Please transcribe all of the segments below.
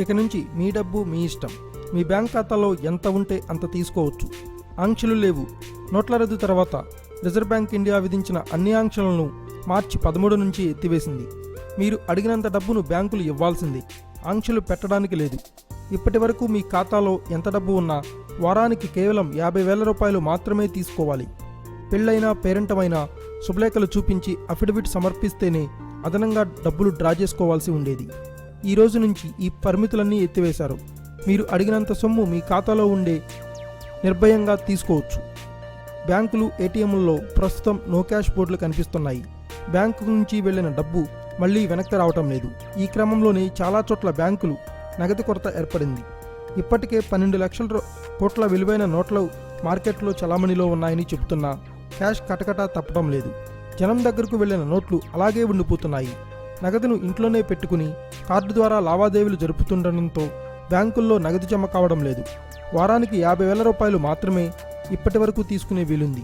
ఇక నుంచి మీ డబ్బు మీ ఇష్టం. మీ బ్యాంక్ ఖాతాలో ఎంత ఉంటే అంత తీసుకోవచ్చు. ఆంక్షలు లేవు. నోట్ల రద్దు తర్వాత రిజర్వ్ బ్యాంక్ ఇండియా విధించిన అన్ని ఆంక్షలను మార్చి 13 నుంచి ఎత్తివేసింది. మీరు అడిగినంత డబ్బును బ్యాంకులు ఇవ్వాల్సింది. ఆంక్షలు పెట్టడానికి లేదు. ఇప్పటి వరకు మీ ఖాతాలో ఎంత డబ్బు ఉన్నా వారానికి కేవలం 50,000 రూపాయలు మాత్రమే తీసుకోవాలి. పెళ్ళైనా పేరెంటమైనా శుభలేఖలు చూపించి అఫిడవిట్ సమర్పిస్తేనే అదనంగా డబ్బులు డ్రా చేసుకోవాల్సి ఉండేది. ఈ రోజు నుంచి ఈ పరిమితులన్నీ ఎత్తివేశారు. మీరు అడిగినంత సొమ్ము మీ ఖాతాలో ఉండే నిర్భయంగా తీసుకోవచ్చు. బ్యాంకులు, ఏటీఎంలలో ప్రస్తుతం నో క్యాష్ బోర్డులు కనిపిస్తున్నాయి. బ్యాంకు నుంచి వెళ్లిన డబ్బు మళ్లీ వెనక్కి రావటం లేదు. ఈ క్రమంలోనే చాలా చోట్ల బ్యాంకులు నగదు కొరత ఏర్పడింది. ఇప్పటికే 12 లక్షల కోట్ల విలువైన నోట్లు మార్కెట్లో చలామణిలో ఉన్నాయని చెబుతున్నా క్యాష్ కటకటా తప్పడం లేదు. జనం దగ్గరకు వెళ్లిన నోట్లు అలాగే ఉండిపోతున్నాయి. నగదును ఇంట్లోనే పెట్టుకుని కార్డు ద్వారా లావాదేవీలు జరుపుతుండటంతో బ్యాంకుల్లో నగదు జమ కావడం లేదు. వారానికి 50,000 రూపాయలు మాత్రమే ఇప్పటి వరకు తీసుకునే వీలుంది.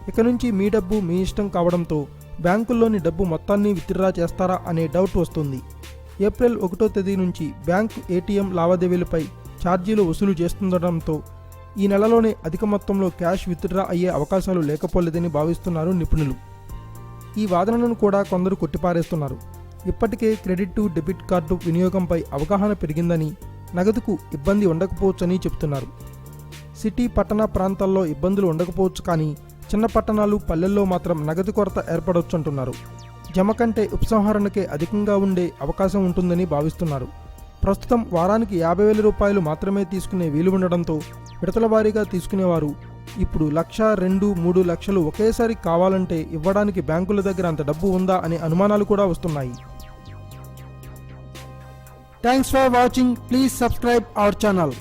ఇక నుంచి మీ డబ్బు మీ ఇష్టం కావడంతో బ్యాంకుల్లోని డబ్బు మొత్తాన్ని విత్డ్రా చేస్తారా అనే డౌట్ వస్తుంది. ఏప్రిల్ 1వ తేదీ నుంచి బ్యాంకు, ఏటీఎం లావాదేవీలపై ఛార్జీలు వసూలు చేస్తుండటంతో ఈ నెలలోనే అధిక మొత్తంలో క్యాష్ విత్డ్రా అయ్యే అవకాశాలు లేకపోలేదని భావిస్తున్నారు నిపుణులు. ఈ వాదనను కూడా కొందరు కొట్టిపారేస్తున్నారు. ఇప్పటికే క్రెడిట్, డెబిట్ కార్డు వినియోగంపై అవగాహన పెరిగిందని, నగదుకు ఇబ్బంది ఉండకపోవచ్చని చెబుతున్నారు. సిటీ, పట్టణ ప్రాంతాల్లో ఇబ్బందులు ఉండకపోవచ్చు, కానీ చిన్న పట్టణాలు, పల్లెల్లో మాత్రం నగదు కొరత ఏర్పడొచ్చంటున్నారు. జమ కంటే ఉపసంహరణకే అధికంగా ఉండే అవకాశం ఉంటుందని భావిస్తున్నారు. ప్రస్తుతం వారానికి 50,000 రూపాయలు మాత్రమే తీసుకునే వీలు ఉండడంతో విడతల వారీగా తీసుకునేవారు ఇప్పుడు 1,00,000, 2, 3 లక్షలు ఒకేసారి కావాలంటే ఇవ్వడానికి బ్యాంకుల దగ్గర అంత డబ్బు ఉందా అనే అనుమానాలు కూడా వస్తున్నాయి. Thanks for watching. Please subscribe our channel.